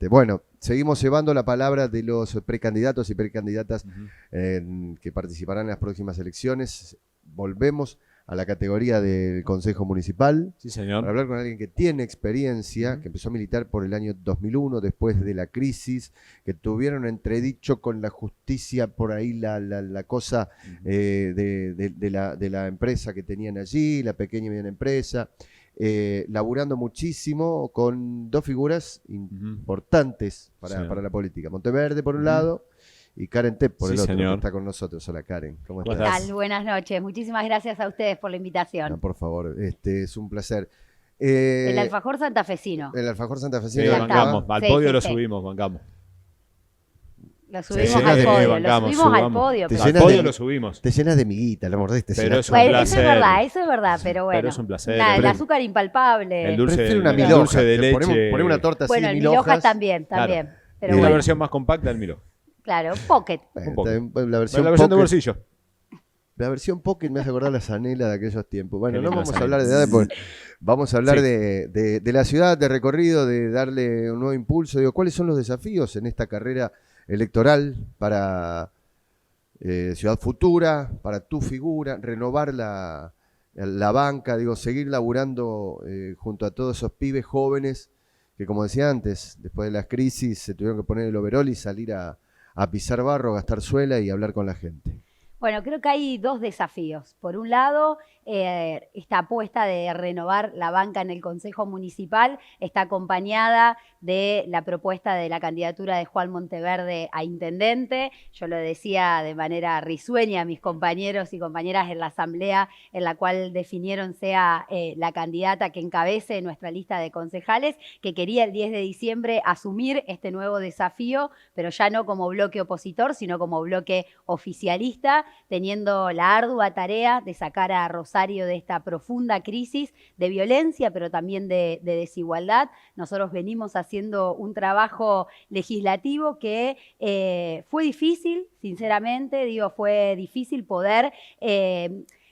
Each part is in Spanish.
Exactamente. Bueno, seguimos llevando la palabra de los precandidatos y precandidatas que participarán en las próximas elecciones. Volvemos a la categoría del Consejo Municipal. Sí, señor. Para hablar con alguien que tiene experiencia, que empezó a militar por el año 2001, después de la crisis, que tuvieron entredicho con la justicia por ahí la cosa de la empresa que tenían allí, la pequeña y mediana empresa. Laburando muchísimo con dos figuras importantes para la política. Monteverde por un lado y Karen Tepp por el otro, que está con nosotros. Hola Karen, ¿cómo estás? ¿Qué tal? Buenas noches, muchísimas gracias a ustedes por la invitación. No, por favor, es un placer. El alfajor santafesino. El alfajor santafesino. Sí, bancamos, al podio lo subimos, bancamos. Lo subimos al podio, al podio. Al podio lo subimos. Te llenas de miguita, la mordiste. Pero es un placer. Eso es verdad, pero bueno. Pero es un placer. El azúcar impalpable. El dulce de leche. Ponemos una torta así, el mil hojas también. Claro. Pero una versión más compacta del Milo. Claro, pocket. La versión de bolsillo. La versión pocket me hace acordar la zanela de aquellos tiempos. Bueno, no vamos a hablar de edad, porque vamos a hablar de la ciudad, de recorrido, de darle un nuevo impulso. Digo, ¿cuáles son los desafíos en esta carrera electoral para Ciudad Futura, para tu figura, renovar la banca, digo, seguir laburando junto a todos esos pibes jóvenes que, como decía antes, después de las crisis se tuvieron que poner el overol y salir a pisar barro, gastar suela y hablar con la gente? Bueno, creo que hay dos desafíos. Por un lado, esta apuesta de renovar la banca en el Consejo Municipal está acompañada de la propuesta de la candidatura de Juan Monteverde a intendente. Yo lo decía de manera risueña a mis compañeros y compañeras en la asamblea en la cual definieron sea la candidata que encabece nuestra lista de concejales, que quería el 10 de diciembre asumir este nuevo desafío, pero ya no como bloque opositor, sino como bloque oficialista, teniendo la ardua tarea de sacar a Rosario de esta profunda crisis de violencia, pero también de desigualdad. Nosotros venimos haciendo un trabajo legislativo que fue difícil, sinceramente, fue difícil poder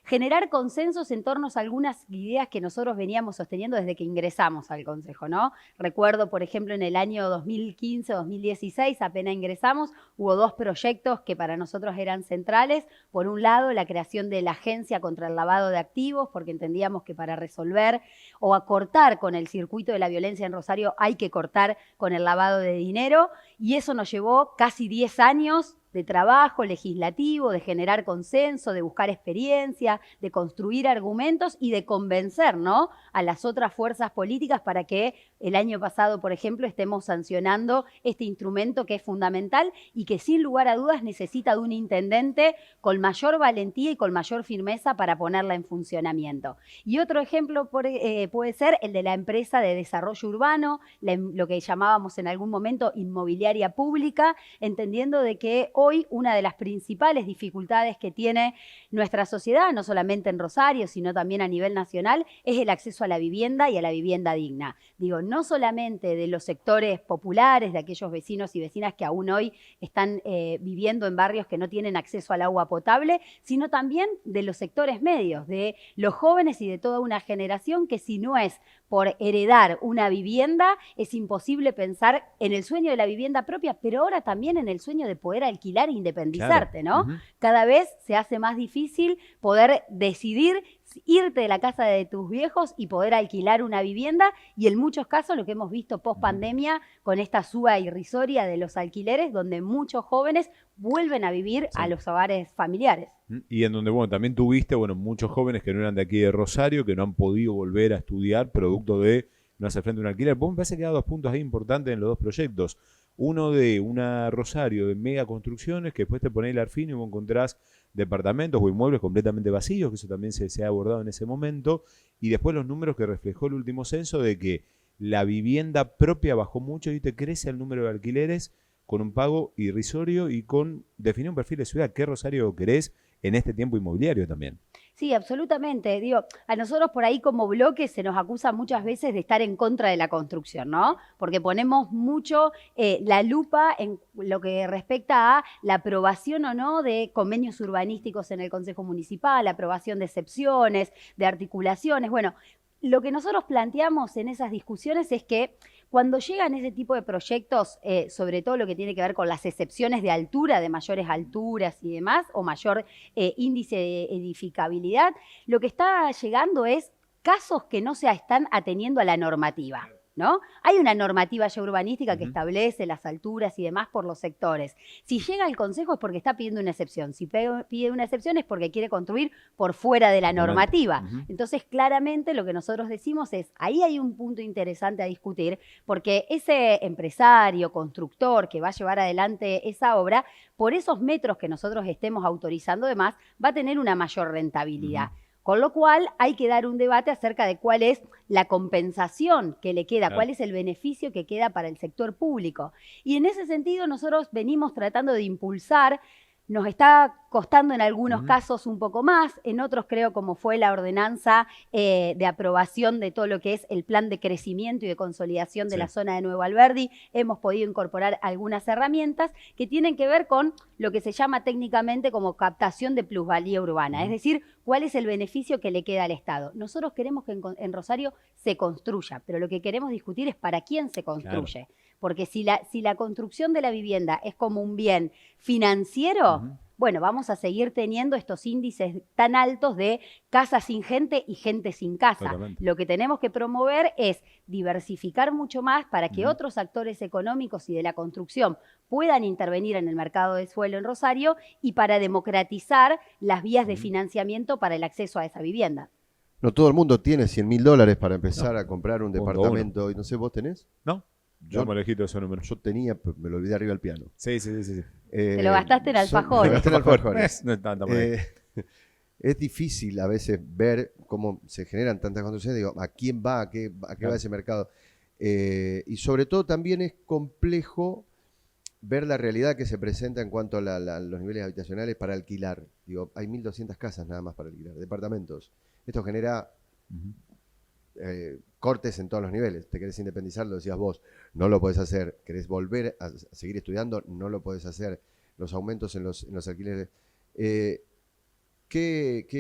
generar consensos en torno a algunas ideas que nosotros veníamos sosteniendo desde que ingresamos al Consejo, ¿no? Recuerdo, por ejemplo, en el año 2015-2016, apenas ingresamos, hubo dos proyectos que para nosotros eran centrales. Por un lado, la creación de la Agencia contra el Lavado de Activos, porque entendíamos que para resolver o acortar con el circuito de la violencia en Rosario hay que cortar con el lavado de dinero, y eso nos llevó casi 10 años de trabajo legislativo, de generar consenso, de buscar experiencia, de construir argumentos y de convencer, ¿no?, a las otras fuerzas políticas para que el año pasado, por ejemplo, estemos sancionando este instrumento que es fundamental y que sin lugar a dudas necesita de un intendente con mayor valentía y con mayor firmeza para ponerla en funcionamiento. Y otro ejemplo puede ser el de la empresa de desarrollo urbano, lo que llamábamos en algún momento inmobiliaria pública, entendiendo de que hoy una de las principales dificultades que tiene nuestra sociedad, no solamente en Rosario, sino también a nivel nacional, es el acceso a la vivienda y a la vivienda digna. Digo, no solamente de los sectores populares, de aquellos vecinos y vecinas que aún hoy están viviendo en barrios que no tienen acceso al agua potable, sino también de los sectores medios, de los jóvenes y de toda una generación que, si no es por heredar una vivienda, es imposible pensar en el sueño de la vivienda propia, pero ahora también en el sueño de poder alquilar e independizarte, claro, ¿no? Cada vez se hace más difícil poder decidir irte de la casa de tus viejos y poder alquilar una vivienda, y en muchos casos lo que hemos visto post pandemia con esta suba irrisoria de los alquileres, donde muchos jóvenes vuelven a vivir a los hogares familiares. Y en donde, bueno, también tuviste, muchos jóvenes que no eran de aquí de Rosario, que no han podido volver a estudiar producto de no hacer frente a un alquiler. Vos me parece que hay dos puntos ahí importantes en los dos proyectos. Uno de una Rosario de mega construcciones, que después te ponés el Arfino y vos encontrás departamentos o inmuebles completamente vacíos, que eso también se ha abordado en ese momento, y después los números que reflejó el último censo de que la vivienda propia bajó mucho y te crece el número de alquileres con un pago irrisorio y con definir un perfil de ciudad. ¿Qué Rosario querés en este tiempo inmobiliario también? Sí, absolutamente. Digo, a nosotros por ahí como bloque se nos acusa muchas veces de estar en contra de la construcción, ¿no? Porque ponemos mucho la lupa en lo que respecta a la aprobación o no de convenios urbanísticos en el Consejo Municipal, la aprobación de excepciones, de articulaciones. Bueno, lo que nosotros planteamos en esas discusiones es que Cuando llegan ese tipo de proyectos, sobre todo lo que tiene que ver con las excepciones de altura, de mayores alturas y demás, o mayor índice de edificabilidad, lo que está llegando es casos que no se están ateniendo a la normativa, ¿no? Hay una normativa ya urbanística que establece las alturas y demás por los sectores. Si llega al Consejo es porque está pidiendo una excepción. Si pide una excepción es porque quiere construir por fuera de la normativa. Entonces, claramente lo que nosotros decimos es, ahí hay un punto interesante a discutir, porque ese empresario, constructor que va a llevar adelante esa obra, por esos metros que nosotros estemos autorizando demás, va a tener una mayor rentabilidad. Con lo cual hay que dar un debate acerca de cuál es la compensación que le queda, cuál es el beneficio que queda para el sector público. Y en ese sentido nosotros venimos tratando de impulsar. Nos está costando en algunos casos un poco más, en otros creo como fue la ordenanza de aprobación de todo lo que es el plan de crecimiento y de consolidación de la zona de Nuevo Alberdi, hemos podido incorporar algunas herramientas que tienen que ver con lo que se llama técnicamente como captación de plusvalía urbana, es decir, cuál es el beneficio que le queda al Estado. Nosotros queremos que en Rosario se construya, pero lo que queremos discutir es para quién se construye. Porque si la construcción de la vivienda es como un bien financiero, bueno, vamos a seguir teniendo estos índices tan altos de casa sin gente y gente sin casa. Totalmente. Lo que tenemos que promover es diversificar mucho más para que otros actores económicos y de la construcción puedan intervenir en el mercado de suelo en Rosario y para democratizar las vías de financiamiento para el acceso a esa vivienda. No todo el mundo tiene $100.000 para empezar a comprar un departamento. Y no sé, ¿vos tenés? No. Yo me elegí todo ese número. Yo tenía, pero me lo olvidé arriba del piano. Sí. Te lo gastaste en alfajores. Me gasté en alfajores. No es tanto. Es difícil a veces ver cómo se generan tantas construcciones. Digo, ¿a quién va? ¿A qué va ese mercado? Y sobre todo también es complejo ver la realidad que se presenta en cuanto a los niveles habitacionales para alquilar. Digo, hay 1.200 casas nada más para alquilar, departamentos. Esto genera cortes en todos los niveles. Te querés independizar, lo decías vos, no lo podés hacer. Querés volver a seguir estudiando, no lo podés hacer. Los aumentos en los alquileres. ¿Qué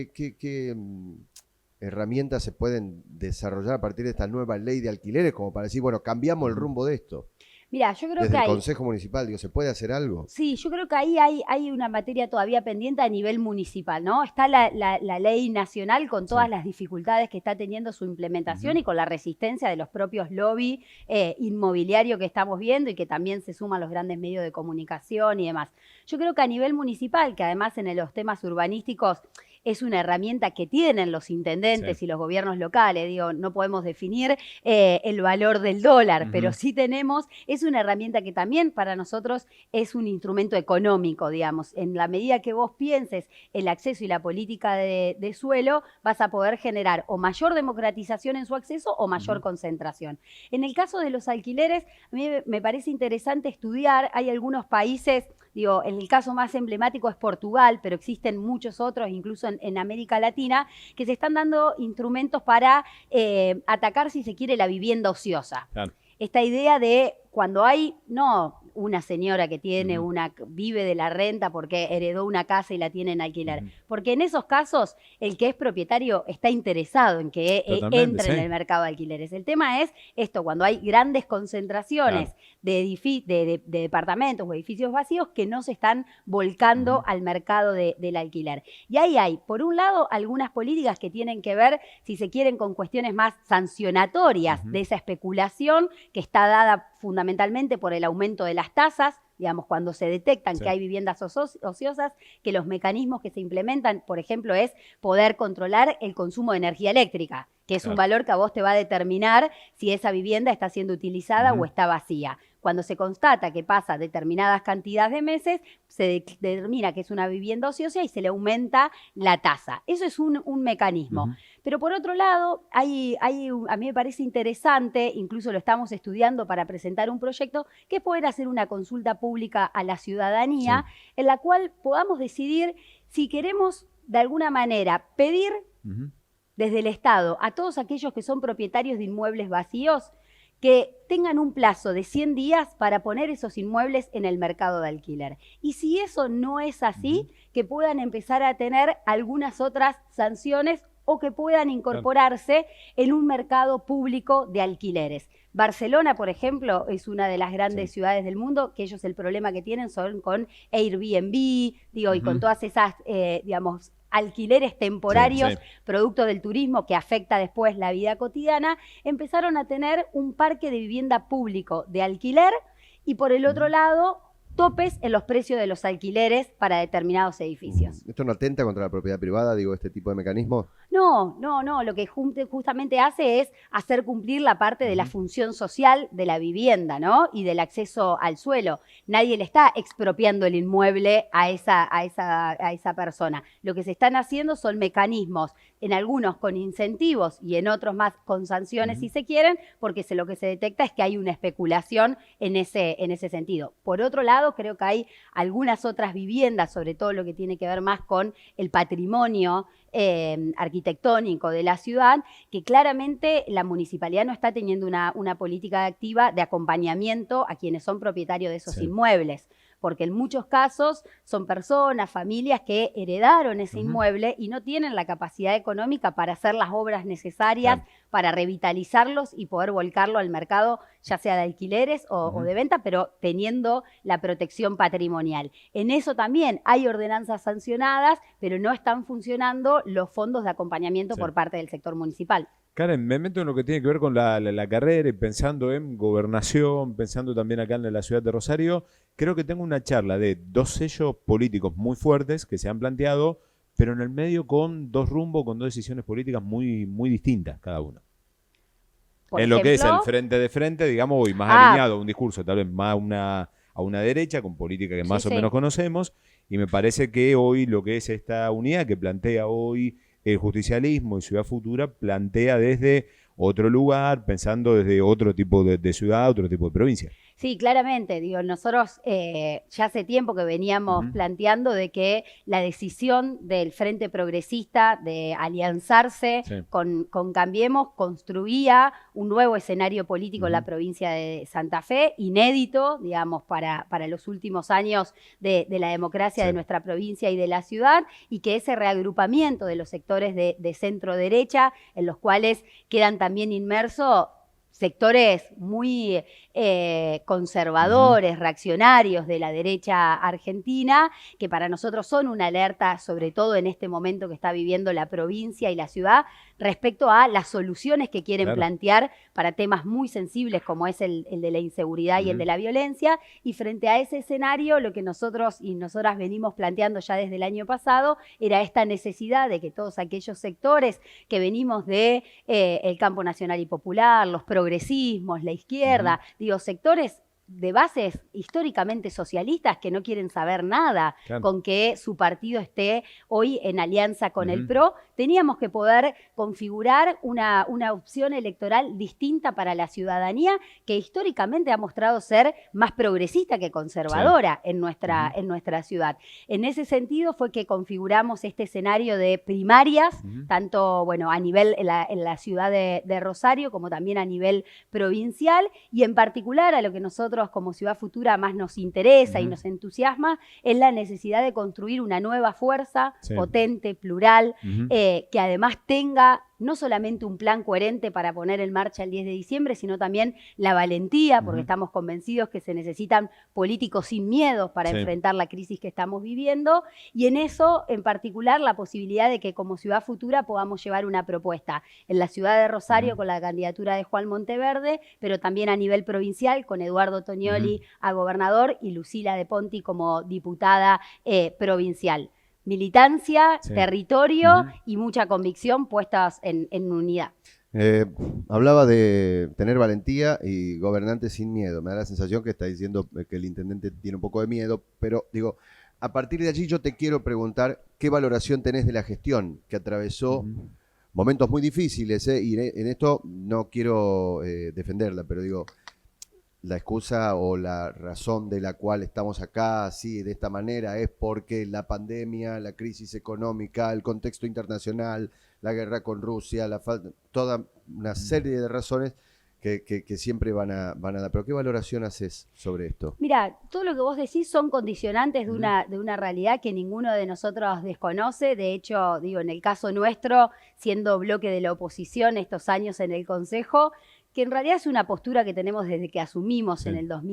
herramientas se pueden desarrollar a partir de esta nueva ley de alquileres como para decir, bueno, cambiamos el rumbo de esto? Mira, yo creo desde que el Consejo Municipal, digo, ¿se puede hacer algo? Sí, yo creo que ahí hay una materia todavía pendiente a nivel municipal, ¿no? Está la ley nacional con todas las dificultades que está teniendo su implementación y con la resistencia de los propios lobby inmobiliario que estamos viendo y que también se suman los grandes medios de comunicación y demás. Yo creo que a nivel municipal, que además en los temas urbanísticos es una herramienta que tienen los intendentes y los gobiernos locales. Digo, no podemos definir el valor del dólar, pero sí tenemos, es una herramienta que también para nosotros es un instrumento económico, digamos. En la medida que vos pienses el acceso y la política de suelo, vas a poder generar o mayor democratización en su acceso o mayor concentración. En el caso de los alquileres, a mí me parece interesante estudiar, hay algunos países, digo, el caso más emblemático es Portugal, pero existen muchos otros, incluso en América Latina, que se están dando instrumentos para atacar, si se quiere, la vivienda ociosa. Claro. Esta idea de cuando hay, no una señora que tiene vive de la renta porque heredó una casa y la tiene en alquiler. Porque en esos casos, el que es propietario está interesado en que entre en el mercado de alquileres. El tema es esto, cuando hay grandes concentraciones de departamentos o edificios vacíos que no se están volcando al mercado del alquiler. Y ahí hay, por un lado, algunas políticas que tienen que ver, si se quieren, con cuestiones más sancionatorias de esa especulación que está dada fundamentalmente por el aumento de las tasas, digamos, cuando se detectan que hay viviendas ociosas, que los mecanismos que se implementan, por ejemplo, es poder controlar el consumo de energía eléctrica, que es un valor que a vos te va a determinar si esa vivienda está siendo utilizada o está vacía. Cuando se constata que pasa determinadas cantidades de meses, se determina que es una vivienda ociosa y se le aumenta la tasa. Eso es un mecanismo. Pero por otro lado, a mí me parece interesante, incluso lo estamos estudiando para presentar un proyecto, que es poder hacer una consulta pública a la ciudadanía, en la cual podamos decidir si queremos de alguna manera pedir desde el Estado a todos aquellos que son propietarios de inmuebles vacíos que tengan un plazo de 100 días para poner esos inmuebles en el mercado de alquiler. Y si eso no es así, que puedan empezar a tener algunas otras sanciones o que puedan incorporarse en un mercado público de alquileres. Barcelona, por ejemplo, es una de las grandes ciudades del mundo, que ellos el problema que tienen son con Airbnb, y con todas esas, digamos, alquileres temporarios, producto del turismo que afecta después la vida cotidiana, empezaron a tener un parque de vivienda público de alquiler y por el otro lado, topes en los precios de los alquileres para determinados edificios. ¿Esto no atenta contra la propiedad privada, este tipo de mecanismos? No, lo que justamente hace es hacer cumplir la parte de la función social de la vivienda, ¿no? Y del acceso al suelo. Nadie le está expropiando el inmueble a esa persona. Lo que se están haciendo son mecanismos, en algunos con incentivos y en otros más con sanciones si se quieren, porque lo que se detecta es que hay una especulación en ese sentido. Por otro lado, creo que hay algunas otras viviendas, sobre todo lo que tiene que ver más con el patrimonio arquitectónico de la ciudad, que claramente la municipalidad no está teniendo una política activa de acompañamiento a quienes son propietarios de esos inmuebles, porque en muchos casos son personas, familias que heredaron ese inmueble y no tienen la capacidad económica para hacer las obras necesarias para revitalizarlos y poder volcarlo al mercado, ya sea de alquileres o de venta, pero teniendo la protección patrimonial. En eso también hay ordenanzas sancionadas, pero no están funcionando los fondos de acompañamiento por parte del sector municipal. Karen, me meto en lo que tiene que ver con la carrera y pensando en gobernación, pensando también acá en la ciudad de Rosario. Creo que tengo una charla de 2 sellos políticos muy fuertes que se han planteado, pero en el medio con 2 rumbos, con 2 decisiones políticas muy, muy distintas cada una. En lo que es el frente de frente, digamos, y más alineado a un discurso tal vez más a una derecha, con política que más o menos conocemos, y me parece que hoy lo que es esta unidad que plantea hoy el justicialismo y Ciudad Futura plantea desde otro lugar, pensando desde otro tipo de ciudad, otro tipo de provincia. Sí, claramente, nosotros ya hace tiempo que veníamos planteando de que la decisión del Frente Progresista de alianzarse con Cambiemos construía un nuevo escenario político en la provincia de Santa Fe, inédito, digamos, para los últimos años de la democracia de nuestra provincia y de la ciudad, y que ese reagrupamiento de los sectores de centro-derecha, en los cuales quedan también inmersos sectores muy conservadores, reaccionarios de la derecha argentina, que para nosotros son una alerta, sobre todo en este momento que está viviendo la provincia y la ciudad, respecto a las soluciones que quieren plantear para temas muy sensibles como es el de la inseguridad y el de la violencia. Y frente a ese escenario, lo que nosotros y nosotras venimos planteando ya desde el año pasado era esta necesidad de que todos aquellos sectores que venimos de el campo nacional y popular, los progresismos, la izquierda, sectores de bases históricamente socialistas que no quieren saber nada con que su partido esté hoy en alianza con el PRO, teníamos que poder configurar una opción electoral distinta para la ciudadanía que históricamente ha mostrado ser más progresista que conservadora en nuestra ciudad. En ese sentido fue que configuramos este escenario de primarias, tanto a nivel en la ciudad de Rosario como también a nivel provincial, y en particular a lo que nosotros como Ciudad Futura más nos interesa y nos entusiasma es la necesidad de construir una nueva fuerza potente, plural, que además tenga no solamente un plan coherente para poner en marcha el 10 de diciembre, sino también la valentía, porque estamos convencidos que se necesitan políticos sin miedo para enfrentar la crisis que estamos viviendo, y en eso, en particular, la posibilidad de que como Ciudad Futura podamos llevar una propuesta en la ciudad de Rosario con la candidatura de Juan Monteverde, pero también a nivel provincial con Eduardo Tognoli a gobernador y Lucila de Ponti como diputada provincial. Militancia, territorio y mucha convicción puestas en unidad. Hablaba de tener valentía y gobernantes sin miedo. Me da la sensación que está diciendo que el intendente tiene un poco de miedo, pero digo, a partir de allí yo te quiero preguntar qué valoración tenés de la gestión que atravesó momentos muy difíciles, y en esto no quiero defenderla, pero digo, la excusa o la razón de la cual estamos acá así, de esta manera, es porque la pandemia, la crisis económica, el contexto internacional, la guerra con Rusia, toda una serie de razones que siempre van a dar. Pero ¿qué valoración haces sobre esto? Mira, todo lo que vos decís son condicionantes de una realidad que ninguno de nosotros desconoce. De hecho, digo, en el caso nuestro, siendo bloque de la oposición estos años en el Consejo, que en realidad es una postura que tenemos desde que asumimos en el 2000.